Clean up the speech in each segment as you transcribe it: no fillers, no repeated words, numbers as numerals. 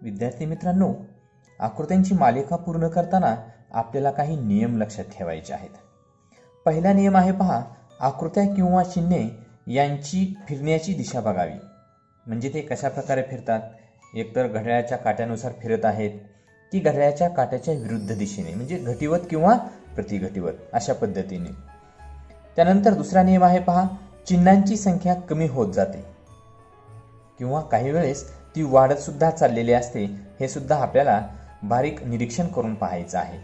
विद्यार्थी मित्रांनो, आकृत्यांची मालिका पूर्ण करताना आपल्याला काही नियम लक्षात ठेवायचे आहेत. पहिला नियम आहे पहा, आकृत्या किंवा चिन्हे यांची फिरण्याची दिशा बघावी. म्हणजे ते कशा प्रकारे फिरतात, एकतर घड्याळाच्या काट्यानुसार फिरत आहेत की घड्याळाच्या काट्याच्या विरुद्ध दिशेने, म्हणजे घटीवत किंवा प्रतिघटीवत अशा पद्धतीने. त्यानंतर दुसरा नियम आहे पहा, चिन्हांची संख्या कमी होत जाते किंवा काही वेळेस ती वाढत सुद्धा चाललेली असते. हे सुद्धा आपल्याला बारीक निरीक्षण करून पाहायचं आहे.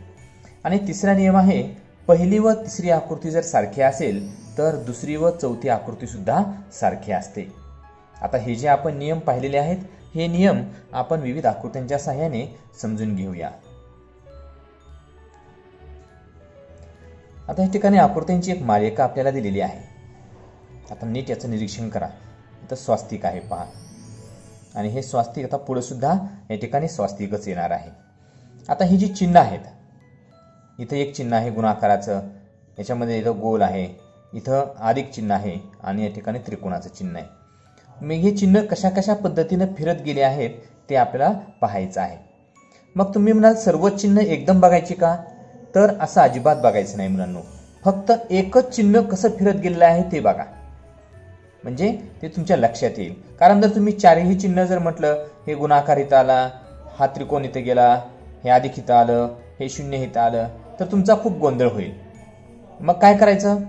आणि तिसरा नियम आहे, पहिली व तिसरी आकृती जर सारखी असेल तर दुसरी व चौथी आकृती सुद्धा सारखी असते. आता हे जे आपण नियम पाहिलेले आहेत, हे नियम आपण विविध आकृत्यांच्या सहाय्याने समजून घेऊया. आता या ठिकाणी आकृत्यांची एक मालिका आपल्याला दिलेली आहे. आता नीट याचं निरीक्षण करा. इथं स्वास्तिक आहे पहा, आणि हे स्वास्तिक आता पुढे सुद्धा या ठिकाणी स्वास्तिकच येणार आहे. आता ही जी चिन्ह आहेत, इथं एक चिन्ह आहे गुणाकाराचं, याच्यामध्ये इथं गोल आहे, इथं अधिक चिन्ह आहे आणि या ठिकाणी त्रिकोणाचं चिन्ह आहे. मग हे चिन्ह कशा कशा पद्धतीनं फिरत गेले आहेत ते आपल्याला पाहायचं आहे. मग तुम्ही म्हणाल सर्वच चिन्ह एकदम बघायची का? तर असं अजिबात बघायचं नाही मुलांनो. फक्त एकच चिन्ह कसं फिरत गेलेलं आहे ते बघा, म्हणजे ते तुमच्या लक्षात येईल. कारण जर तुम्ही चारही चिन्ह जर म्हटलं, हे गुणाकार इथं आला, हा त्रिकोण इथं गेला, हे अधिक इथं आलं, हे शून्य इथं आलं, तर तुमचा खूप गोंधळ होईल. मग काय करायचं,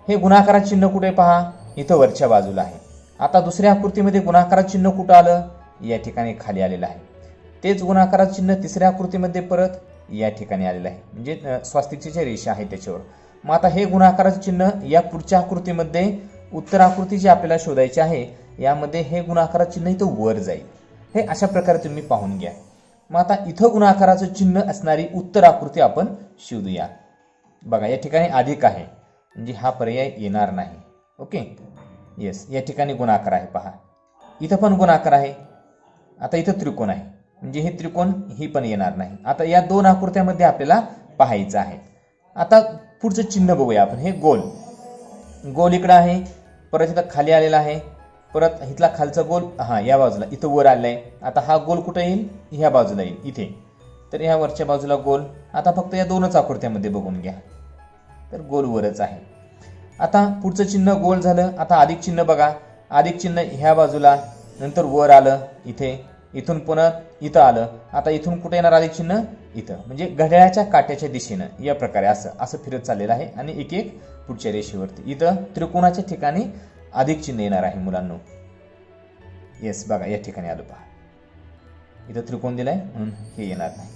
हे गुणाकाराचं चिन्ह कुठे पहा, इथं वरच्या बाजूला आहे. आता दुसऱ्या आकृतीमध्ये गुणाकाराचं चिन्ह कुठं आलं, या ठिकाणी खाली आलेलं आहे. तेच गुणाकाराचं चिन्ह तिसऱ्या आकृतीमध्ये परत या ठिकाणी आलेलं आहे, म्हणजे स्वास्तिकची जी रेषा आहे त्याच्यावर. मग आता हे गुणाकाराचं चिन्ह या पुढच्या आकृतीमध्ये, उत्तर आकृती जी आपल्याला शोधायची आहे, यामध्ये हे गुणाकाराचं चिन्ह इथं वर जाईल. हे अशा प्रकारे तुम्ही पाहून घ्या. मग आता इथं गुणाकाराचं चिन्ह असणारी उत्तर आकृती आपण शोधूया. बघा, या ठिकाणी अधिक आहे, म्हणजे हा पर्याय येणार नाही. ओके, येस, या ठिकाणी गुणाकार आहे पहा, इथं पण गुणाकार आहे. आता इथं त्रिकोण आहे, म्हणजे हे त्रिकोण ही पण येणार नाही. आता या दोन आकृत्यामध्ये आपल्याला पाहायचं आहे. आता पुढचं चिन्ह बघूया आपण. हे गोल, गोल इकडं आहे, परत इथं खाली आलेला आहे, परत इथला खालचा गोल या बाजूला इथं वर आलाय. आता हा गोल कुठं येईल, ह्या बाजूला येईल इथे, तर ह्या वरच्या बाजूला गोल. आता फक्त या दोनच आकृत्यामध्ये बघून घ्या, तर गोल वरच आहे. आता पुढचं चिन्ह गोल झालं. आता अधिक चिन्ह बघा, अधिक चिन्ह ह्या बाजूला, नंतर वर आलं इथे, इथून पुन्हा इथं आलं. आता इथून कुठे येणार अधिक चिन्ह, इथं, म्हणजे घड्याळाच्या काट्याच्या दिशेनं या प्रकारे असं फिरत चाललेलं आहे. आणि एक एक पुढच्या रेषेवरती इथं त्रिकोणाच्या ठिकाणी अधिक चिन्ह येणार आहे मुलांनो. येस, बघा या ठिकाणी आलं पहा, इथं त्रिकोण दिलाय म्हणून हे येणार नाही.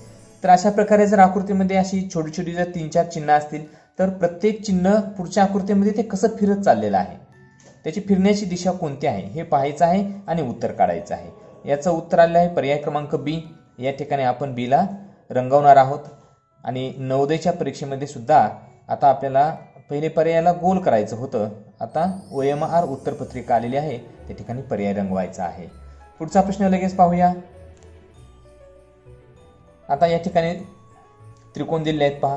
तर अशा प्रकारे जर आकृतीमध्ये अशी छोटी छोटी जर 3-4 चिन्ह असतील, तर प्रत्येक चिन्ह पुढच्या आकृतीमध्ये ते कसं फिरत चाललेलं आहे, त्याची फिरण्याची दिशा कोणती आहे हे पाहायचं आहे आणि उत्तर काढायचं आहे. याचं उत्तर आलेलं आहे पर्याय क्रमांक बी. या ठिकाणी आपण बीला रंगवणार आहोत. आणि नवोदयच्या परीक्षेमध्ये सुद्धा आता आपल्याला पहिले पर्यायाला गोल करायचं होतं, आता OMR उत्तरपत्रिका आलेली आहे, त्या ठिकाणी पर्याय रंगवायचा आहे. पुढचा प्रश्न लगेच पाहूया. आता या ठिकाणी त्रिकोण दिले आहेत पहा,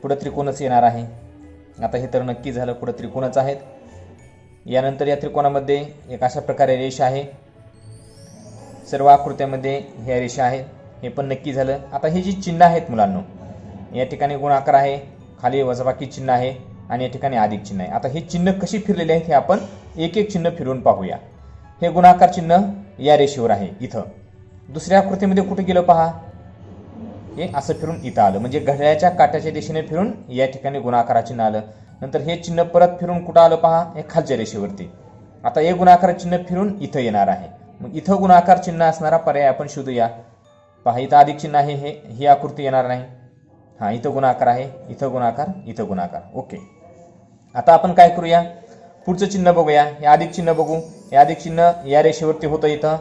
पुढे त्रिकोणच येणार आहे. आता हे तर नक्की झालं, पुढे त्रिकोणच आहेत. यानंतर या त्रिकोणामध्ये एक अशा प्रकारे रेषा आहे, सर्व आकृत्यामध्ये ह्या रेषा आहेत, हे पण नक्की झालं. आता हे जी चिन्ह आहेत मुलांनो, या ठिकाणी गुणाकार आहे, खाली वजाबाकी चिन्ह आहे आणि या ठिकाणी अधिक चिन्ह आहे. आता हे चिन्ह कशी फिरलेले आहेत हे आपण एक एक चिन्ह फिरून पाहूया. हे गुणाकार चिन्ह या रेषेवर आहे इथं, दुसऱ्या आकृतीमध्ये कुठे गेलं पहा, हे असं फिरून इथं आलं, म्हणजे घड्याळाच्या काट्याच्या दिशेने फिरून या ठिकाणी गुणाकारा चिन्ह आलं. नंतर हे चिन्ह परत फिरून कुठं आलं पहा, हे खालच्या रेषेवरती. आता हे गुणाकार चिन्ह फिरून इथं येणार आहे. मग इथं गुणाकार चिन्ह असणारा पर्याय आपण शोधूया. पहा, इथं अधिक चिन्ह आहे, ही आकृती येणार नाही. इथं गुणाकार आहे, इथं गुणाकार, इथं गुणाकार. ओके, आता आपण काय करूया, पुढचं चिन्ह बघूया. हे अधिक चिन्ह बघू. हे अधिक चिन्ह या रेषेवरती होतं इथं.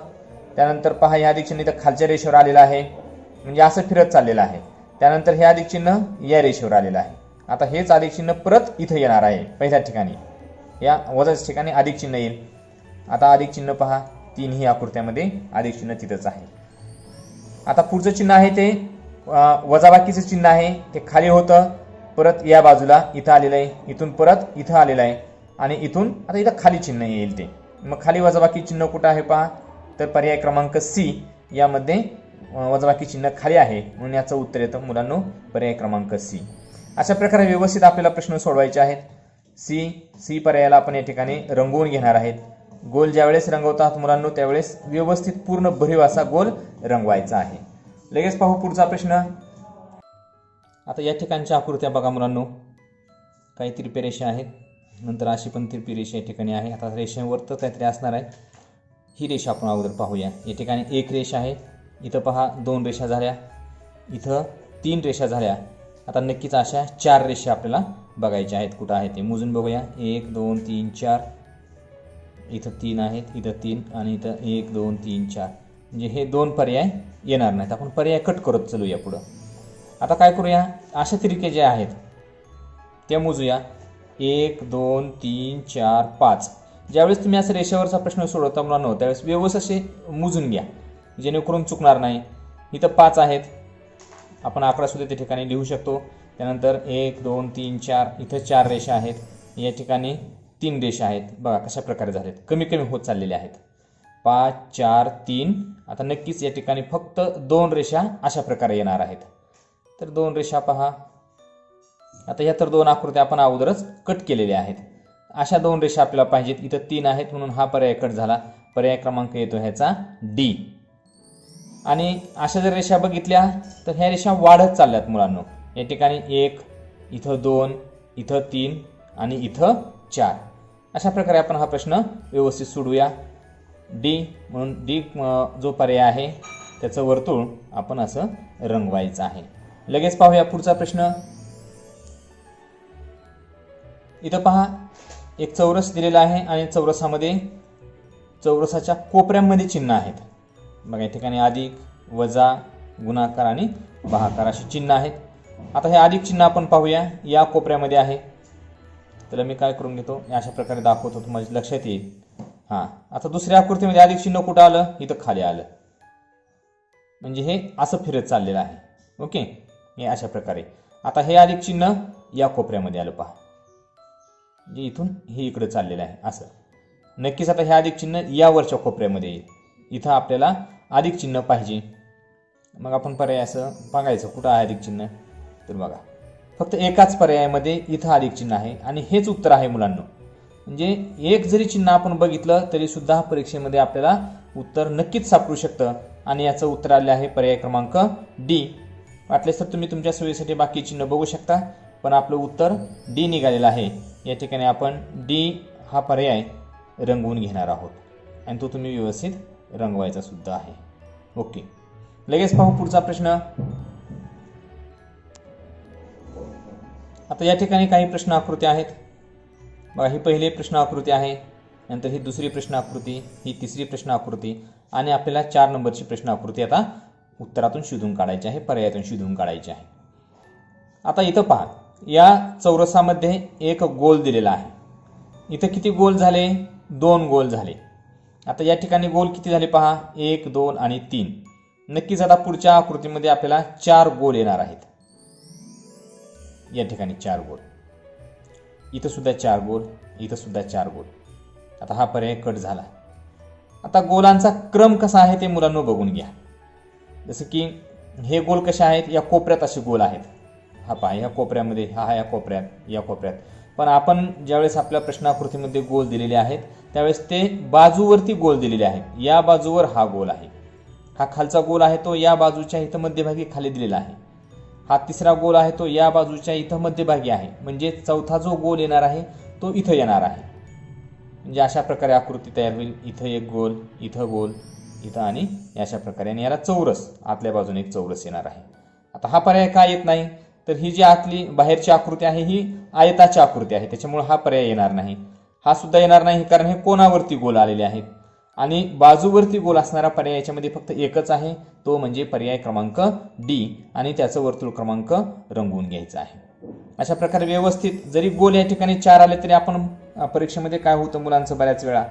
त्यानंतर पहा, हे अधिक चिन्ह इथं खालच्या रेषेवर आलेलं आहे, म्हणजे असं फिरत चाललेलं आहे. त्यानंतर हे अधिक चिन्ह या रेषेवर आलेलं आहे. आता हेच अधिक चिन्ह परत इथं येणार आहे, पहिल्या ठिकाणी या वजाच्या ठिकाणी अधिक चिन्ह येईल. आता अधिक चिन्ह पहा, तीनही आकृत्यामध्ये अधिक चिन्ह तिथंच आहे. आता पुढचं चिन्ह आहे ते वजाबाकीचं चिन्ह आहे, ते खाली होतं, परत या बाजूला इथं आलेलं आहे, इथून परत इथं आलेलं आहे आणि इथून आता इथं खाली चिन्ह येईल ते. मग खाली वजाबाकी चिन्ह कुठं आहे पहा, तर पर्याय क्रमांक सी यामध्ये वजाबाकी चिन्ह खाली आहे म्हणून याचं उत्तर येतं मुलांनो पर्याय क्रमांक सी. अशा प्रकारे व्यवस्थित आपल्याला प्रश्न सोडवायचे आहेत. सी पर्यायाला आपण या ठिकाणी रंगवून घेणार आहेत. गोल ज्यावेळेस रंगवतात मुलांनो त्यावेळेस व्यवस्थित पूर्ण भरीव असा गोल रंगवायचा आहे. लगेच पाहू पुढचा प्रश्न. आता या ठिकाणच्या आकृत्या बघा मुलांनो, काही तिरपे रेषा आहेत, नंतर अशी पण तिरपी रेषा या ठिकाणी आहे. आता रेषेवर तर काहीतरी असणार आहे. ही रेषा आपण अगोदर पाहूया. या ठिकाणी एक रेषा आहे, इथं पहा 2 रेषा झाल्या, इथं 3 रेषा झाल्या. आता नक्कीच अशा 4 रेषा आपल्याला बघायच्या आहेत. कुठं आहे ते मोजून बघूया. 1 2 3 4, इथं 3 आहेत, इथं 3 आणि इथं 1 2 3 4. म्हणजे हे 2 पर्याय येणार नाहीत. आपण पर्याय कट करत चलूया पुढं. आता काय करूया, अशा तिरके जे आहेत ते मोजूया. 1 2 3 4 5. ज्यावेळेस तुम्ही असं रेषेवरचा प्रश्न सोडवता मुलांनो त्यावेळेस व्यवस्थित असे मोजून घ्या जेणेकरून चुकणार नाही. इथं 5 आहेत, आपण आकडा सुद्धा त्या ठिकाणी लिहू शकतो. त्यानंतर 1 2 3 4, इथं 4 रेषा आहेत, या ठिकाणी 3 रेषा आहेत. बघा कशा प्रकारे झालेत, कमी कमी होत चाललेले आहेत. 5 4 3. आता नक्कीच या ठिकाणी फक्त 2 रेषा अशा प्रकारे येणार आहेत. तर 2 रेषा पहा. आता या तर 2 आकृत्या आपण अगोदरच कट केलेल्या आहेत. अशा 2 रेषा आपल्याला पाहिजेत. इथं 3 आहेत म्हणून हा पर्याय कट झाला. पर्याय क्रमांक येतो ह्याचा डी. आणि अशा जर रेषा बघितल्या तर ह्या रेषा वाढत चालल्यात मुलांनो. या ठिकाणी 1, इथं 2, इथं 3 आणि इथं 4. अशा प्रकारे आपण हा प्रश्न व्यवस्थित सोडूया. डी म्हणून डी जो पर्याय आहे त्याचं वर्तुळ आपण असं रंगवायचं आहे. लगेच पाहूया पुढचा प्रश्न. इथं पहा एक चौरस दिलेला आहे आणि चौरसामध्ये चौरसाच्या कोपऱ्यांमध्ये चिन्ह आहेत. बघा या ठिकाणी अधिक, वजा, गुणाकार आणि भागाकार अशी चिन्ह आहेत. आता हे अधिक चिन्ह आपण पाहूया. या कोपऱ्यामध्ये आहे. तर मी काय करून घेतो, अशा प्रकारे दाखवतो, तुम्हाला लक्षात येईल. हां, आता दुसऱ्या आकृतीमध्ये अधिक चिन्ह कुठं आलं, इथं खाली आलं. म्हणजे हे असं फिरत चाललेलं आहे. ओके, हे अशा प्रकारे. आता हे अधिक चिन्ह या कोपऱ्यामध्ये आलं पहा, म्हणजे इथून हे इकडे चाललेलं आहे असं. नक्कीच आता हे अधिक चिन्ह या वरच्या कोपऱ्यामध्ये येईल. इथं आपल्याला अधिक चिन्ह पाहिजे. मग आपण पर्याय असं बघायचं कुठं आहे अधिक चिन्ह. तर बघा फक्त एकाच पर्यायामध्ये इथं अधिक चिन्ह आहे आणि हेच उत्तर आहे मुलांनो. म्हणजे एक जरी चिन्ह आपण बघितलं तरी सुद्धा परीक्षेमध्ये आपल्याला उत्तर नक्कीच सापडू शकतं. आणि याचं उत्तर आले आहे पर्याय क्रमांक डी. वाटलेस तर तुम्ही तुमच्या सोयीसाठी बाकी चिन्ह बघू शकता, पण आपलं उत्तर डी निघालेलं आहे. या ठिकाणी आपण डी हा पर्याय रंगवून घेणार आहोत आणि तो तुम्ही व्यवस्थित रंगवायचा सुद्धा आहे. ओके, लगेच पाहू पुढचा प्रश्न. आता या ठिकाणी काही प्रश्न आकृती आहेत. बघा ही पहिली प्रश्न आकृती आहे, नंतर ही दुसरी प्रश्न आकृती, ही तिसरी प्रश्न आकृती आणि आपल्याला 4 नंबरची प्रश्न आकृती आता उत्तरातून शोधून काढायची आहे, पर्यायातून शोधून काढायची आहे. आता इथं पहा, या चौरसामध्ये एक गोल दिलेला आहे. इथं किती गोल झाले, 2 गोल झाले. आता या ठिकाणी गोल किती झाले पहा, 1 2 आणि 3. नक्कीच आता पुढच्या आकृतीमध्ये आपल्याला 4 गोल येणार आहेत. या ठिकाणी 4 गोल, इथं सुद्धा 4 गोल, इथं सुद्धा 4 गोल. आता हा पर्याय कट झाला. आता गोलांचा क्रम कसा आहे ते मुलांनो बघून घ्या. जसं की हे गोल कसे आहेत, या कोपऱ्यात असे गोल आहेत. हा पहा या कोपऱ्यामध्ये, हा या कोपऱ्यात, या कोपऱ्यात. पण आपण ज्यावेळेस आपल्या प्रश्नाकृतीमध्ये गोल दिलेले आहेत त्यावेळेस ते बाजूवरती गोल दिलेले आहेत. या बाजूवर हा गोल आहे, हा खालचा गोल आहे तो या बाजूच्या इथं मध्यभागी खाली दिलेला आहे. हा तिसरा गोल आहे तो या बाजूच्या इथं मध्यभागी आहे. म्हणजे चौथा जो गोल येणार आहे तो इथं येणार आहे. म्हणजे अशा प्रकारे आकृती तयार होईल. इथं एक गोल, इथं गोल, इथं आणि अशा प्रकारे. आणि याला चौरस, आतल्या बाजूने एक चौरस येणार आहे. आता हा पर्याय काय येत नाही, तर ही जी आतली बाहेरची आकृती आहे ही आयताची आकृती आहे, त्याच्यामुळे हा पर्याय येणार नाही. हा सुद्धा येणार नाही कारण हे कोणावरती गोल आलेले आहेत. आणि बाजूवरती गोल असणारा पर्याय याच्यामध्ये फक्त एकच आहे, तो म्हणजे पर्याय क्रमांक डी. आणि त्याचं वर्तुळ क्रमांक रंगवून घ्यायचा आहे. अशा प्रकारे व्यवस्थित जरी गोल या ठिकाणी 4 आले तरी आपण परीक्षेमध्ये काय होतं मुलांचं बऱ्याच वेळा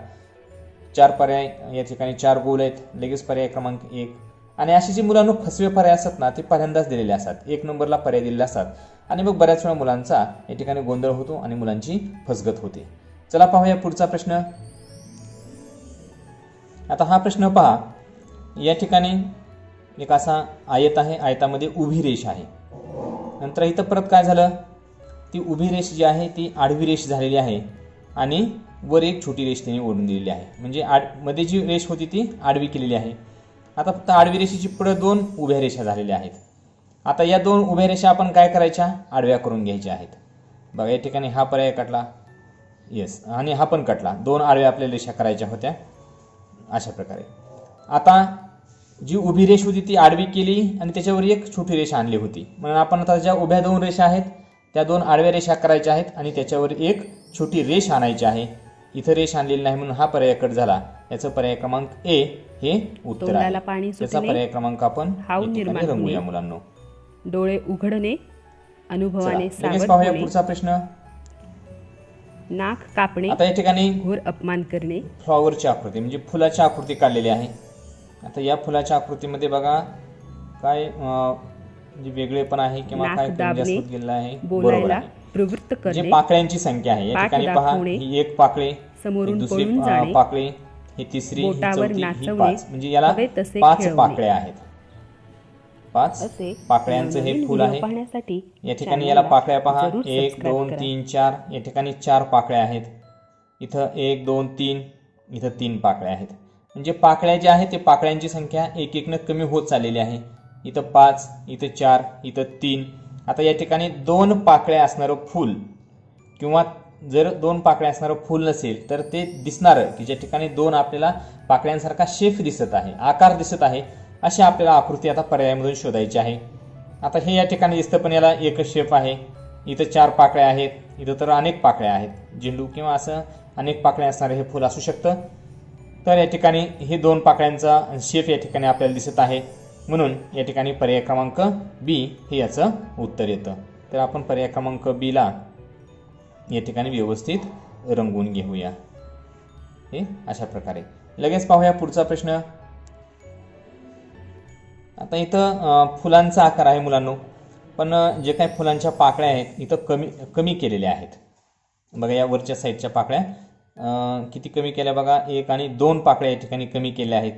4 पर्याय या ठिकाणी 4 गोल आहेत, लगेच पर्याय क्रमांक 1. आणि अशी जी मुलांना फसवे पर्याय असतात ना ते पहिल्यांदाच दिलेले असतात, 1 नंबरला पर्याय दिलेले असतात. आणि मग बऱ्याच वेळा मुलांचा या ठिकाणी गोंधळ होतो आणि मुलांची फसगत होते. चला पाहूया पुढचा प्रश्न. आता हा प्रश्न पहा, या ठिकाणी एक असा आयत आहे, आयतामध्ये उभी रेष आहे. नंतर इथं परत काय झालं, ती उभी रेष जी आहे ती आडवी रेष झालेली आहे आणि वर एक छोटी रेष त्यांनी ओढून दिलेली आहे. म्हणजे मध्ये जी रेष होती ती आडवी केलेली आहे. आता फक्त आडवी रेषेची पुढे 2 उभ्या रेषा झालेल्या आहेत. आता या 2 उभ्या रेषा आपण काय करायच्या, आडव्या करून घ्यायच्या आहेत. बघा या ठिकाणी हा पर्याय कटला, येस, आणि हा पण कटला. 2 आडव्या आपल्या रेषा करायच्या होत्या अशा प्रकारे. आता जी उभी रेष होती ती आडवी केली आणि त्याच्यावर एक छोटी रेष आणली होती. म्हणून आपण आता ज्या उभ्या 2 रेषा आहेत त्या 2 आडव्या रेषा करायच्या आहेत आणि त्याच्यावर एक छोटी रेष आणायची आहे. इथं रेष आणलेली नाही म्हणून हा पर्याय कट झाला. याचं पर्याय क्रमांक ए हे उत्तर आहे. त्याचा पर्याय क्रमांक आपण रंगूया मुलांनो. डोळे उघडणे, अनुभवाने लगेच पाहूया पुढचा प्रश्न. नाक कापणे, आता या ठिकाणी घोर अपमान करणे. फ्लॉवरची आकृती म्हणजे फुलाची आकृती काढलेली आहे. आता या फुलाच्या आकृतीमध्ये बघा काय जे वेगळे पण आहे किंवा काय जास्त होत गेलेलं आहे. बरोबर आहे, प्रवृत्त करणे. जे पाकळ्यांची संख्या आहे या ठिकाणी पहा, ही एक पाकळी, दुसरी पाकळी, ही तिसरी, ही चौथी, ही 5. म्हणजे याला 5 पाकळ्या आहेत. 5 पाकळ्यांचं हे फुल आहे. या ठिकाणी याला पाकळ्या पहा, 1 2 3 4. या ठिकाणी 4 पाकळ्या आहेत. इथं 1 2 3, इथं 3 पाकळ्या आहेत. म्हणजे पाकळ्या ज्या आहेत ते पाकळ्यांची संख्या एक एकनं कमी होत चाललेली आहे. इथं 5, इथं 4, इथं 3. आता या ठिकाणी 2 पाकळ्या असणारं फूल किंवा जर 2 पाकळ्या असणारं फूल नसेल तर ते दिसणारं की ज्या ठिकाणी 2 आपल्याला पाकळ्यांसारखा शेप दिसत आहे, आकार दिसत आहे, अशी आपल्याला आकृती आता पर्यायामधून शोधायची आहे. आता हे या ठिकाणी दिसतं पण याला एकच शेप आहे. इथं 4 पाकळ्या आहेत, इथं तर अनेक पाकळ्या आहेत. झेंडू किंवा असं अनेक पाकळ्या असणारे हे फूल असू शकतं. तर या ठिकाणी हे 2 पाकळ्यांचा शेप या ठिकाणी आपल्याला दिसत आहे. म्हणून या ठिकाणी पर्याय क्रमांक बी हे याचं उत्तर येतं. तर आपण पर्याय क्रमांक बी ला या ठिकाणी व्यवस्थित रंगवून घेऊया हे अशा प्रकारे. लगेच पाहूया पुढचा प्रश्न. आता इथं फुलांचा आकार आहे मुलांनो, पण जे काही फुलांच्या पाकळ्या आहेत इथं कमी केलेल्या आहेत. बघा या वरच्या साईडच्या पाकळ्या किती कमी केल्या बघा, 1 आणि 2 पाकळ्या या ठिकाणी कमी केल्या आहेत.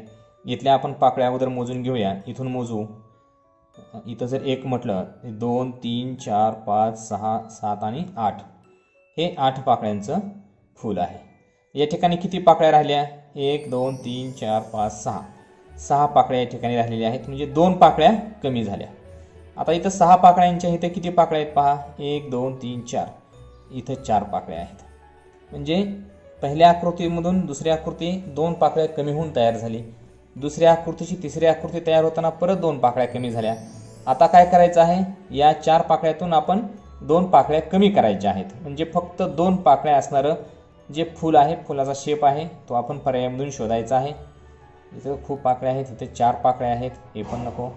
इथल्या आपण पाकळ्या अगोदर मोजून घेऊया. इथून मोजू. इथं जर 1 म्हटलं 2 3 4 5 6 7 आणि 8, हे 8 पाकळ्यांचं फूल आहे. या ठिकाणी किती पाकळ्या राहिल्या, 1 2 3 4 5 6, 6 पाकळ्या या ठिकाणी राहिलेल्या आहेत. म्हणजे 2 पाकळ्या कमी झाल्या. आता इथं 6 पाकळ्यांच्या इथं किती पाकळ्या आहेत पहा, 1 2 3 4, इथं 4 पाकळ्या आहेत. म्हणजे पहिल्या आकृतीमधून दुसरी आकृती 2 पाकळ्या कमी होऊन तयार झाली. दुसऱ्या आकृतीची तिसरी आकृती तयार होताना परत 2 पाकळ्या कमी झाल्या. आता काय करायचं आहे, या 4 पाकळ्यातून आपण 2 पाकळ्या कमी करायच्या आहेत. म्हणजे फक्त 2 पाकळ्या असणारं जे फूल आहे, फुलाचा शेप आहे तो आपण पर्यायामधून शोधायचा आहे. इथं खूप पाकळ्या आहेत, इथे 4 पाकळ्या आहेत, हे पण नको.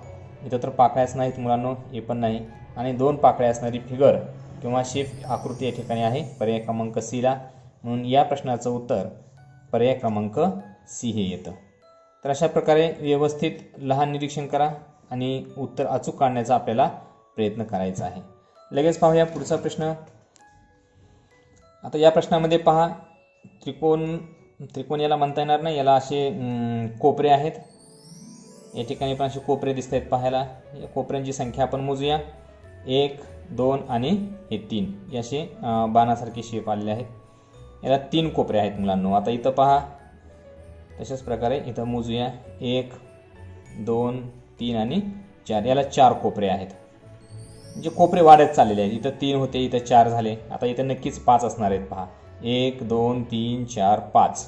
इथं तर पाकळ्याच नाहीत मुलांनो, हे पण नाही. आणि 2 पाकळ्या असणारी फिगर किंवा शेप आकृती या ठिकाणी आहे पर्याय क्रमांक सी ला. म्हणून या प्रश्नाचं उत्तर पर्याय क्रमांक सी हे येतं. तर अशा प्रकारे व्यवस्थित लहान निरीक्षण करा आणि उत्तर अचूक काढण्याचा आपल्याला प्रयत्न करायचा आहे. लगेच पाहूया पुढचा प्रश्न. आता या प्रश्नामध्ये पहा, त्रिकोण याला म्हणता येणार नाही, याला असे कोपरे आहेत. या ठिकाणी पण असे कोपरे दिसत आहेत पाहायला. या कोपऱ्यांची संख्या आपण मोजूया. 1 2 आणि हे 3 असे बाणासारखे शेप आलेले आहेत. याला 3 कोपरे आहेत मुलांनो. आता इथं पहा, तशाच प्रकारे इथं मोजूया. 1 2 3 आणि 4, याला 4 कोपरे आहेत. म्हणजे कोपरे वाढत चाललेले आहेत. इथं 3 होते, इथं 4 झाले. आता इथं नक्कीच 5 असणार आहेत पहा. 1 2 3 4 5,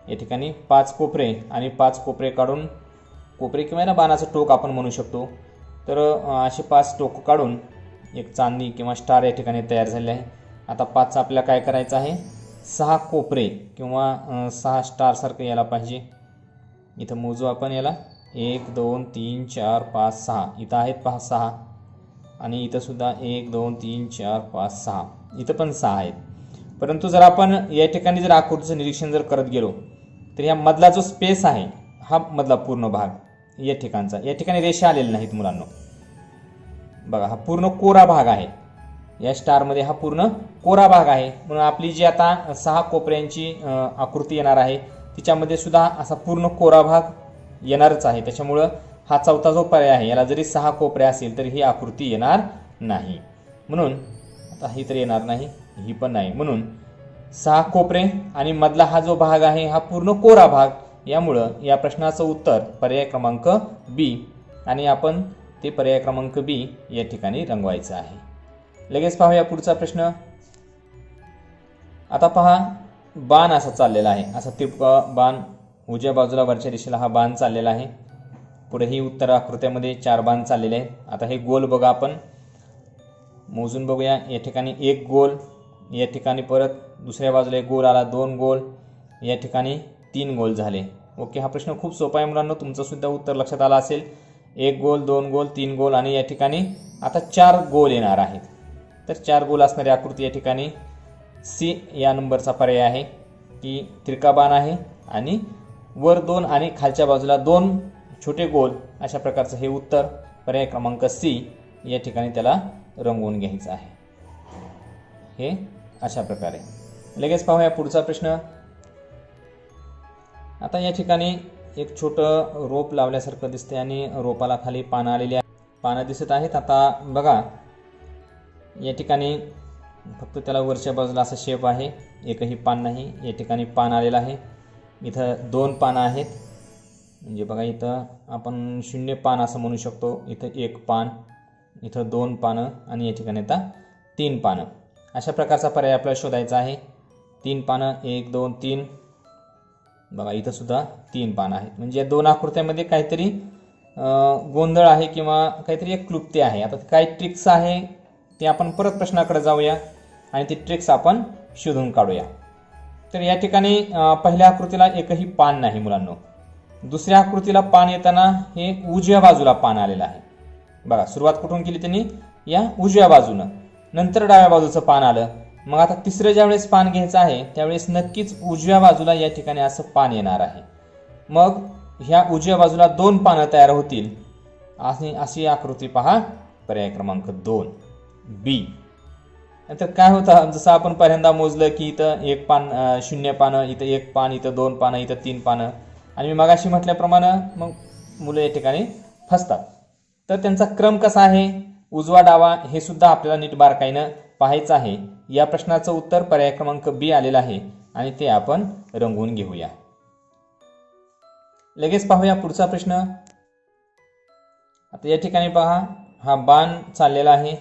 या ठिकाणी 5 कोपरे आणि 5 कोपरे काढून, कोपरे किंवा ना बाणाचं टोक आपण म्हणू शकतो. तर असे 5 टोक काढून एक चांदणी किंवा स्टार या ठिकाणी तयार झाले आहे. आता 5चा आपल्याला काय करायचं आहे, 6 कोपरे किंवा 6 स्टारसारखं यायला पाहिजे. इथं मोजू आपण याला. 1 2 3 4 5 6, इथं आहेत पहा 6. आणि इथं सुद्धा 1 2 3 4 5 6, इथं पण 6 आहेत. परंतु जर आपण या ठिकाणी जर आकृतीचं निरीक्षण जर करत गेलो तर या मधला जो स्पेस आहे, हा मधला पूर्ण भाग या ठिकाणचा, या ठिकाणी रेषा आलेल्या नाहीत मुलांनो. बघा हा पूर्ण कोरा भाग आहे. या स्टारमध्ये हा पूर्ण कोरा भाग आहे. म्हणून आपली जी आता 6 कोपऱ्यांची आकृती येणार आहे तिच्यामध्ये सुद्धा असा पूर्ण कोरा भाग येणारच आहे. त्याच्यामुळं हा चौथा जो पर्याय आहे याला जरी 6 कोपरे असेल तरी ही आकृती येणार नाही. म्हणून आता ही तर येणार नाही, ही पण नाही. म्हणून 6 कोपरे आणि मधला हा जो भाग आहे हा पूर्ण कोरा भाग. यामुळं या प्रश्नाचं उत्तर पर्याय क्रमांक बी आणि आपण ते पर्याय क्रमांक बी या ठिकाणी रंगवायचं आहे. लगेच पाहूया पुढचा प्रश्न. आता पहा, बाण असा चाललेला आहे, असा तिरका बाण उजव्या बाजूला वरच्या दिशेला हा बाण चाललेला आहे. पुढेही उत्तर आकृत्यामध्ये 4 बाण चाललेले आहेत. आता हे गोल बघा, आपण मोजून बघूया. या ठिकाणी 1 गोल, या ठिकाणी परत दुसऱ्या बाजूला 1 गोल आला, 2 गोल, या ठिकाणी 3 गोल झाले. ओके, हा प्रश्न खूप सोपा आहे मुलांनो, तुमचं सुद्धा उत्तर लक्षात आलं असेल. 1 गोल, 2 गोल, 3 गोल आणि या ठिकाणी आता 4 गोल येणार आहेत. तर 4 गोल असणारी आकृती या ठिकाणी सी या नंबरचा पर्याय आहे की तिरका बाण आहे आणि वर 2 आणि खालच्या बाजूला 2 छोटे गोल, अशा प्रकारचं हे उत्तर पर्याय क्रमांक सी या ठिकाणी त्याला रंगवून घ्यायचं आहे. हे अशा प्रकारे. लगेच पाहूया पुढचा प्रश्न. आता या ठिकाणी एक छोटं रोप लावल्यासारखं दिसते आणि रोपाला खाली पानं आलेली आहेत, पानं दिसत आहेत. आता बघा, या ठिकाणी फक्त त्याला वरच्या बाजूला असा शेप आहे, एकही पान नाही. या ठिकाणी पान आलेलं आहे. इथं 2 पानं आहेत, म्हणजे बघा इथं आपण 0 पान असं म्हणू शकतो. इथं 1 पान, इथं 2 पानं आणि या ठिकाणी आता 3 पानं. अशा प्रकारचा पर्याय आपल्याला शोधायचा आहे. 3 पानं, 1 2 3. बघा इथं सुद्धा 3 पानं आहेत. म्हणजे या 2 आकृत्यामध्ये काहीतरी गोंधळ आहे किंवा काहीतरी एक क्लुप्ती आहे. आता काय ट्रिक्स आहे ते आपण परत प्रश्नाकडे जाऊया आणि ती ट्रिक्स आपण शोधून काढूया. तर या ठिकाणी पहिल्या आकृतीला एकही पान नाही मुलांनो. दुसऱ्या आकृतीला पान येताना हे उजव्या बाजूला पान आलेलं आहे. बघा, सुरुवात कुठून केली त्यांनी? या उजव्या बाजूनं, नंतर डाव्या बाजूचं पान आलं. मग आता तिसरं ज्यावेळेस पान घ्यायचं आहे त्यावेळेस नक्कीच उजव्या बाजूला या ठिकाणी असं पान येणार आहे. मग ह्या उजव्या बाजूला 2 पानं तयार होतील. अशी आकृती पहा, पर्याय क्रमांक 2 बी. नंतर काय होतं, जसं आपण पहिल्यांदा मोजलं की इथं 1 पान, 0 पानं, इथं 1 पान, इथं 2 पानं, इथं 3 पानं. आणि मी मगाशी म्हटल्याप्रमाणे मग मुलं या ठिकाणी फसतात. तर त्यांचा क्रम कसा आहे, उजवा डावा, हे सुद्धा आपल्याला नीट बारकाईनं पाहायचं आहे. या प्रश्नाचं उत्तर पर्याय क्रमांक बी आलेलं आहे आणि ते आपण रंगवून घेऊया. लगेच पाहूया पुढचा प्रश्न. आता या ठिकाणी पहा, हा बाण चाललेला आहे.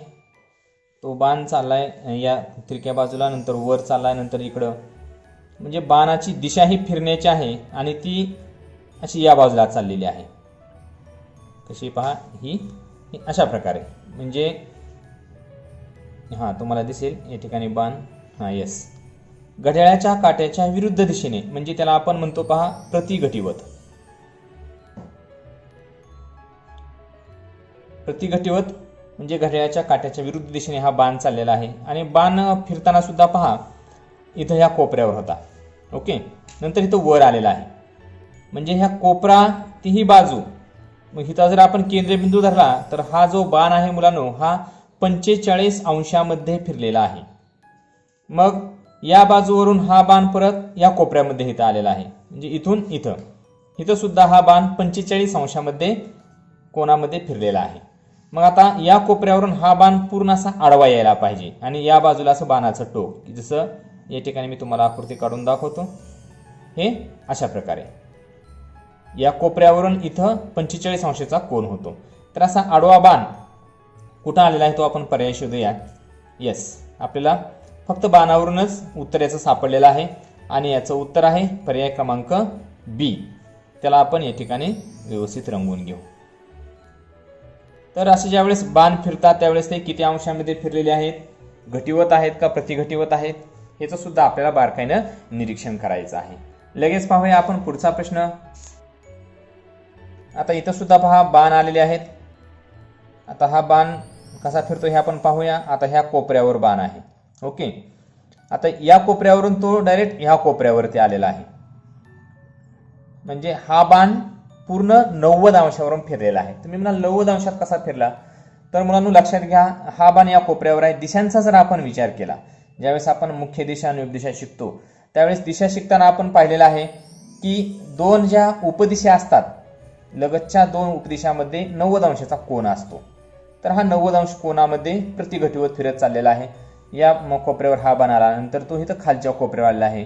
तो बाण चाललाय या तिरक्या बाजूला, नंतर वर चाललाय, नंतर इकडं. म्हणजे बाणाची दिशा ही फिरण्याची आहे आणि ती अशी या बाजूला चाललेली आहे. कशी पहा, ही अशा प्रकारे. म्हणजे तुम्हाला दिसेल या ठिकाणी बाण. येस, घड्याळाच्या काट्याच्या विरुद्ध दिशेने, म्हणजे त्याला आपण म्हणतो पहा प्रतिघटिवत. प्रतिघटिवत म्हणजे घड्याळाच्या काट्याच्या विरुद्ध दिशेने हा बाण चाललेला आहे. आणि बाण फिरताना सुद्धा पहा, इथं ह्या कोपऱ्यावर होता. ओके, नंतर इथं वर आलेला आहे. म्हणजे ह्या कोपरा तीही बाजू, मग इथं जर आपण केंद्रबिंदू धरला तर हा जो बाण आहे मुलांनो, हा 45 अंशामध्ये फिरलेला आहे. मग या बाजूवरून हा बाण परत या कोपऱ्यामध्ये इथं आलेला आहे. म्हणजे इथून इथं सुद्धा हा बाण 45 अंशामध्ये कोणामध्ये फिरलेला आहे. मग आता या कोपऱ्यावरून हा बाण पूर्ण असा आडवा यायला पाहिजे आणि या बाजूला असं बाणाचं टोक, जसं या ठिकाणी मी तुम्हाला आकृती काढून दाखवतो. हे अशा प्रकारे या कोपऱ्यावरून इथं 45 अंशाचा कोन होतो. तर असा आडवा बाण कुठं आलेला आहे तो आपण पर्याय शोधूया. येस, आपल्याला फक्त बाणावरूनच उत्तर याचं सापडलेलं आहे आणि याचं उत्तर आहे पर्याय क्रमांक बी. त्याला आपण या ठिकाणी व्यवस्थित रंगवून घेऊ. तर असे ज्यावेळेस बाण फिरतात त्यावेळेस ते किती अंशामध्ये फिरलेले आहेत, घटिवत आहेत का प्रतिघटिवत आहेत, याचं सुद्धा आपल्याला बारकाईनं निरीक्षण करायचं आहे. लगेच पाहूया आपण पुढचा प्रश्न. आता इथं सुद्धा पहा बाण आलेले आहेत. आता हा बाण कसा फिरतो हे आपण पाहूया. आता ह्या कोपऱ्यावर बाण आहे. ओके, आता या कोपऱ्यावरून तो डायरेक्ट ह्या कोपऱ्यावरती आलेला आहे. म्हणजे हा बाण पूर्ण 90 अंशावरून फिरलेला आहे. तुम्ही म्हणाल 90 अंशात कसा फिरला, तर मुलांनो लक्षात घ्या, हा बाण या कोपऱ्यावर आहे. दिशांचा जर आपण विचार केला, ज्यावेळेस आपण मुख्य दिशा आणि उपदिशा शिकतो त्यावेळेस दिशा शिकताना आपण पाहिलेलं आहे की 2 ज्या उपदिशा असतात लगतच्या दोन उपदिशामध्ये 90 अंशाचा कोन असतो. तर हा 90 अंश कोनामध्ये प्रतिघटिवत फिरत चाललेला आहे. या कोपऱ्यावर हा बाण आला, नंतर तो इथं खालच्या कोपऱ्यावर आलेला आहे.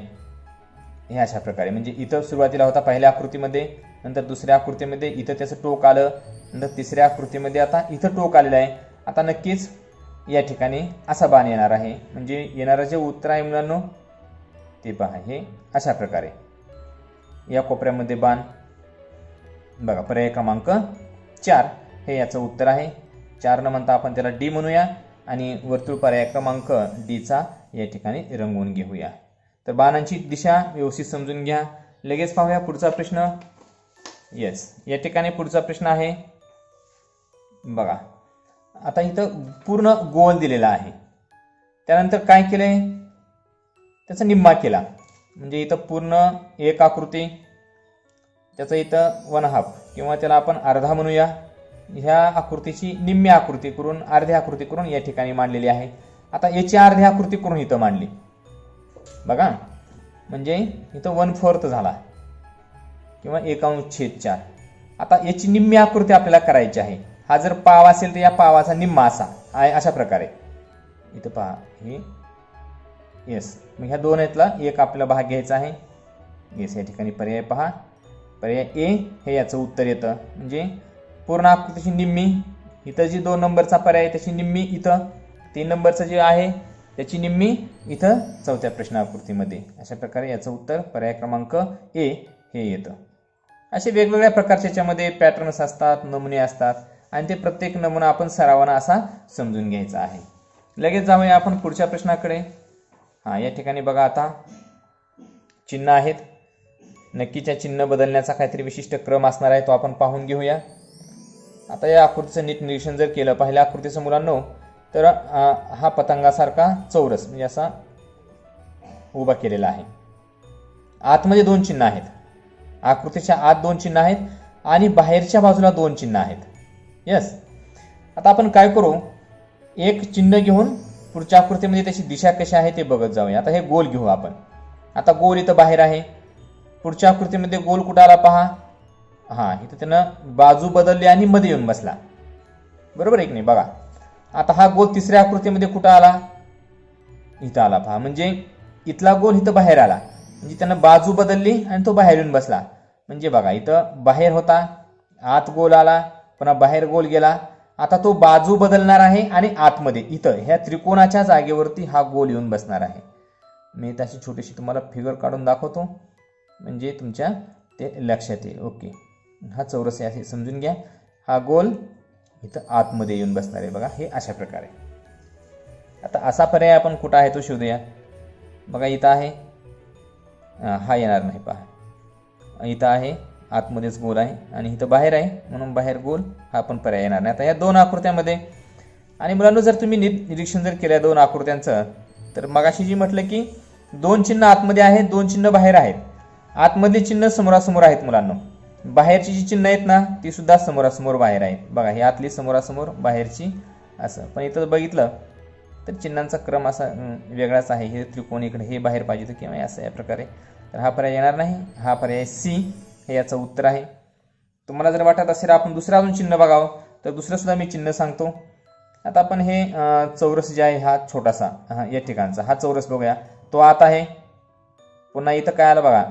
हे अशा प्रकारे म्हणजे इथं सुरुवातीला होता पहिल्या आकृतीमध्ये, नंतर दुसऱ्या आकृतीमध्ये इथं त्याचं टोक आलं, नंतर तिसऱ्या आकृतीमध्ये आता इथं टोक आलेलं आहे. आता नक्कीच या ठिकाणी असा बाण येणार आहे. म्हणजे येणारं जे उत्तर आहे मुलांनो ते पहा, हे अशा प्रकारे या कोपऱ्यामध्ये बाण बघा. पर्याय क्रमांक 4 हे याचं उत्तर आहे. 4 न म्हणता आपण त्याला डी म्हणूया आणि वर्तुळ पर्याय क्रमांक डीचा या ठिकाणी रंगवून घेऊया. तर बाणांची दिशा व्यवस्थित समजून घ्या. लगेच पाहूया पुढचा प्रश्न. येस, या ठिकाणी पुढचा प्रश्न आहे बघा. आता इथं पूर्ण गोल दिलेला आहे. त्यानंतर काय केलंय, त्याचा निम्मा केला. म्हणजे इथं पूर्ण एक आकृती, त्याचं इथं 1/2 किंवा त्याला आपण अर्धा म्हणूया. ह्या आकृतीची निम्मी आकृती करून अर्धी आकृती करून या ठिकाणी मांडलेली आहे. आता याची अर्धी आकृती करून इथं मांडली बघा. म्हणजे इथं 1/4 झाला किंवा 1/4. आता याची निम्मी आकृती आपल्याला करायची आहे. हा जर पाव असेल तर या पावाचा निम्मा असा आहे. अशा प्रकारे इथं पहा हे येस. मग ह्या दोन यातला एक आपल्याला भाग घ्यायचा आहे. येस, या ठिकाणी पर्याय पहा. पर्याय ए हे याचं उत्तर येतं. म्हणजे पूर्ण आकृतीची निम्मी इथं जी 2 नंबरचा पर्याय आहे त्याची निम्मी इथं, 3 नंबरचं जे आहे त्याची निम्मी इथं चौथ्या प्रश्न आकृतीमध्ये. अशा प्रकारे याचं उत्तर पर्याय क्रमांक ए हे येतं. असे वेगवेगळ्या प्रकारचे याच्यामध्ये पॅटर्न्स असतात, नमुने असतात आणि ते प्रत्येक नमुना आपण सरावाना असा समजून घ्यायचा आहे. लगेच जाऊया आपण पुढच्या प्रश्नाकडे. हां, या ठिकाणी बघा आता चिन्ह आहेत. नक्कीच्या चिन्ह बदलण्याचा काहीतरी विशिष्ट क्रम असणार आहे, तो आपण पाहून घेऊया. आता या आकृतीचं नीट निरीक्षण जर केलं पहिल्या आकृतीचं मुलांनो, तर हा पतंगासारखा चौरस म्हणजे असा उभा केलेला आहे. आतमध्ये 2 चिन्ह आहेत. आकृतीच्या आत 2 चिन्ह आहेत आणि बाहेरच्या बाजूला 2 चिन्ह आहेत. यस, आता आपण काय करू, एक चिन्ह घेऊन पुढच्या आकृतीमध्ये त्याची दिशा कशी आहे ते बघत जाऊया. आता हे गोल घेऊ आपण. आता गोल इथं बाहेर आहे. पुढच्या आकृतीमध्ये गोल कुठं आला पहा. हां, इथं त्यानं बाजू बदलली आणि मध्ये येऊन बसला. बरोबर आहे की नाही बघा. आता हा गोल तिसऱ्या आकृतीमध्ये कुठं आला, इथं आला पहा. म्हणजे इथला गोल इथं बाहेर आला. म्हणजे त्यानं बाजू बदलली आणि तो बाहेर येऊन बसला. म्हणजे बघा इथं बाहेर होता, आत गोल आला, पुन्हा बाहेर गोल गेला. आता तो बाजू बदलणार आहे आणि आतमध्ये इथं ह्या त्रिकोणाच्या जागेवरती हा गोल येऊन बसणार आहे. मी तशी छोटीशी तुम्हाला फिगर काढून दाखवतो म्हणजे तुमच्या ते लक्षात येईल. ओके, हा चौरस आहे असे समजून घ्या. हा गोल इथं आतमध्ये येऊन बसणार आहे बघा, हे अशा प्रकारे. आता असा पर्याय आपण कुठं आहे तो शोधूया. बघा इथं आहे, हा येणार नाही पहा. इथं आहे, आतमध्येच गोल आहे आणि इथं बाहेर आहे म्हणून बाहेर गोल, हा पण पर्याय येणार नाही. आता या 2 आकृत्यामध्ये आणि मुलांना जर तुम्ही निरीक्षण जर केलं 2 आकृत्यांचं, तर मगाशी जी म्हटलं की 2 चिन्ह आतमध्ये आहेत, 2 चिन्ह बाहेर आहेत. आतमधली चिन्ह समोरासमोर आहेत मुलांना. बाहेरची जी चिन्ह आहेत ना ती सुद्धा समोरासमोर बाहेर आहेत बघा. ही आतली समोरासमोर, बाहेरची असं. पण इथं बघितलं तर चिन्हांचा क्रम असा वेगळाच आहे. हे त्रिकोण इकडे हे बाहेर पाहिजे किंवा असं या प्रकारे. तर हा पर्याय येणार नाही. हा पर्याय सी हे याचं उत्तर आहे. तुम्हाला जर वाटत असेल आपण दुसरं अजून चिन्ह बघावं तर दुसरं सुद्धा मी चिन्ह सांगतो. आता आपण हे चौरस जे आहे हा छोटासा या ठिकाणचा हा चौरस बघूया. तो आत आहे. पुन्हा इथं काय आलं बघा,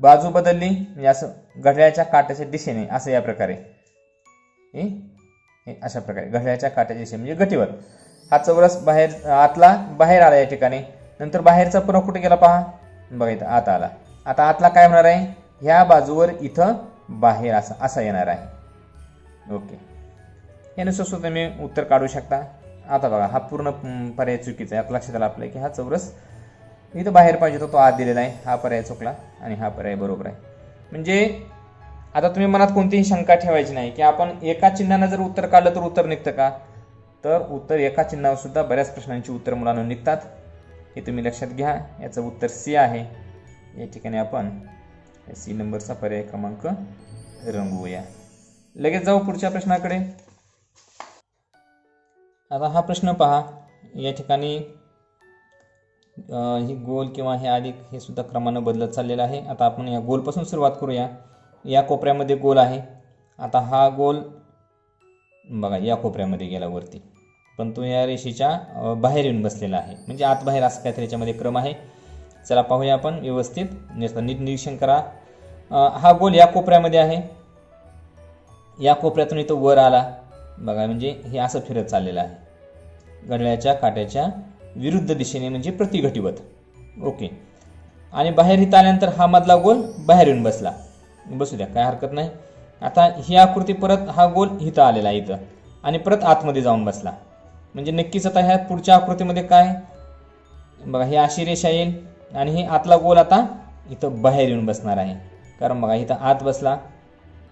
बाजू बदलली म्हणजे असं घड्याळाच्या काट्याच्या दिशेने असं या प्रकारे. हे अशा प्रकारे घड्याळाच्या काट्याच्या दिशेने म्हणजे गटीवर हा चौरस बाहेर आतला बाहेर आला या ठिकाणी. नंतर बाहेरचा पुन्हा कुठे गेला पहा, बघा इथं आत आला. आता आतला काय होणार आहे, ह्या बाजूवर इथं बाहेर असा येणार आहे. ओके, यानुसार सुद्धा मी उत्तर काढू शकता. आता बघा हा पूर्ण पर्याय चुकीचा आहे. आता लक्षात आलं आपलं की हा चौरस इथं बाहेर पाहिजे तो आत दिलेला आहे. हा पर्याय चुकला आणि हा पर्याय बरोबर आहे. म्हणजे आता तुम्ही मनात कोणतीही शंका ठेवायची नाही की आपण एका चिन्हानं जर उत्तर काढलं तर उत्तर निघतं का. तर उत्तर एका चिन्हावर सुद्धा बऱ्याच प्रश्नांची उत्तर मुलांना निघतात. हे तुम्ही लक्षात घ्या. याचं उत्तर सी आहे. या ठिकाणी आपण सी नंबरचा पर्याय क्रमांक रंगवूया. लगेच जाऊ पुढच्या प्रश्नाकडे. आता हा प्रश्न पहा. या ठिकाणी ही गोल किंवा हे अधिक हे सुद्धा क्रमानं बदलत चाललेलं आहे. आता आपण या गोलपासून सुरुवात करूया. या कोपऱ्यामध्ये गोल आहे आता हा गोल बघा या कोपऱ्यामध्ये गेला वरती, पण तो या रेषेच्या बाहेर येऊन बसलेला आहे, म्हणजे आत बाहेर असं काहीतरी याच्यामध्ये क्रम आहे. चला पाहूया आपण व्यवस्थित, नीट निरीक्षण करा. हा गोल या कोपऱ्यामध्ये आहे, या कोपऱ्यातून इथं वर आला बघा, म्हणजे हे असं फिरत चाललेलं आहे घड्याळाच्या काट्याच्या विरुद्ध दिशेने, म्हणजे प्रतिघटिवत. ओके. आणि बाहेर इथं आल्यानंतर हा मधला गोल बाहेर येऊन बसला, बसू द्या काय हरकत नाही. आता ही आकृती परत हा गोल इथं आलेला आहे इथं, आणि परत आतमध्ये जाऊन बसला, म्हणजे नक्कीच आता ह्या पुढच्या आकृतीमध्ये काय बघा, ही अशी रेषा येईल आणि ही आतला गोल आता इथं बाहेर येऊन बसणार आहे. कारण बघा इथं आत बसला,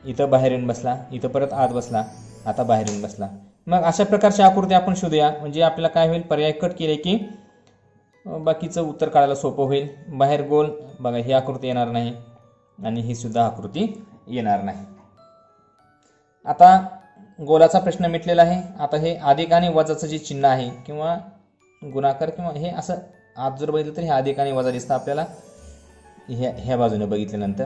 इथं बाहेर येऊन बसला, इथं परत आत बसला, आता बाहेर येऊन बसला. मग अशा प्रकारची आकृती आपण शोधूया, म्हणजे आपल्याला काय होईल, पर्याय कट केले की बाकीचं उत्तर काढायला सोपं होईल. बाहेर गोल बघा, ही आकृती येणार नाही आणि ही सुद्धा आकृती येणार नाही. आता गोलाचा प्रश्न मिटलेला आहे. आता हे अधिक आणि वजाचं जे चिन्ह आहे किंवा गुणाकार किंवा हे असं आत जर बघितलं तर हे अधिक आणि वजा दिसतं आपल्याला ह्या बाजूने बघितल्यानंतर.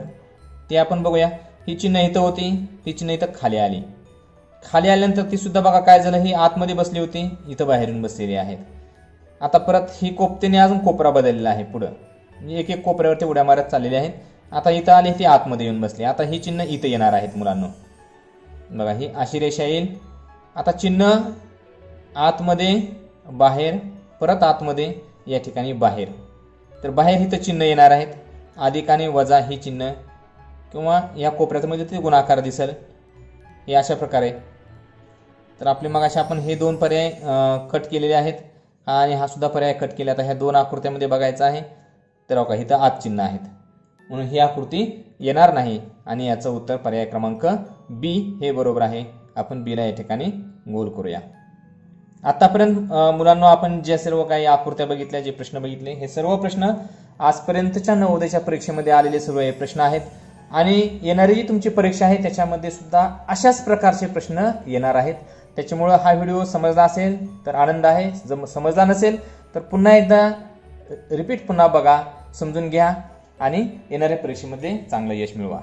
ते आपण बघूया. ही चिन्ह इथं होती, ही चिन्ह इथं खाली आली. खाली आल्यानंतर ती सुद्धा बघा काय झालं, ही आतमध्ये बसली होती, इथं बाहेरून बसलेली आहेत. आता परत ही कोपतीने अजून कोपरा बदललेला आहे पुढं, म्हणजे एक एक कोपऱ्यावरती उड्या मारत चाललेले आहेत. आता इथं आली, ती आतमध्ये येऊन बसली. आता ही चिन्ह इथं येणार आहेत मुलांना बघा, ही अशी रेषा येईल. आता चिन्ह आतमध्ये बाहेर, परत आतमध्ये, या ठिकाणी बाहेर. तर बाहेर इथं चिन्ह येणार आहेत, अधिक आणि वजा ही चिन्ह, किंवा या कोपऱ्यामध्ये ते गुणाकार दिसेल, हे अशा प्रकारे. तर आपले मग अशा आपण हे दोन पर्याय कट केलेले आहेत आणि हा सुद्धा पर्याय कट केला. आता ह्या दोन आकृत्यामध्ये बघायचं आहे, तर बघा इथं आत चिन्ह आहेत, म्हणून ही आकृती येणार नाही आणि याचं उत्तर पर्याय क्रमांक बी हे बरोबर आहे. आपण बीला या ठिकाणी गोल करूया. आतापर्यंत मुलांना आपण जे सर्व काही आकृत्या बघितल्या, जे प्रश्न बघितले, हे सर्व प्रश्न आजपर्यंतच्या नवोदयच्या परीक्षेमध्ये आलेले सर्व हे प्रश्न आहेत. आणि येणारी जी तुमची परीक्षा आहे त्याच्यामध्ये सुद्धा अशाच प्रकारचे प्रश्न येणार आहेत. त्याच्यामुळं हा व्हिडिओ समजला असेल तर आनंद आहे, समजला नसेल तर पुन्हा एकदा रिपीट पुन्हा बघा, समजून घ्या आणि येणाऱ्या परीक्षेमध्ये चांगलं यश मिळवा.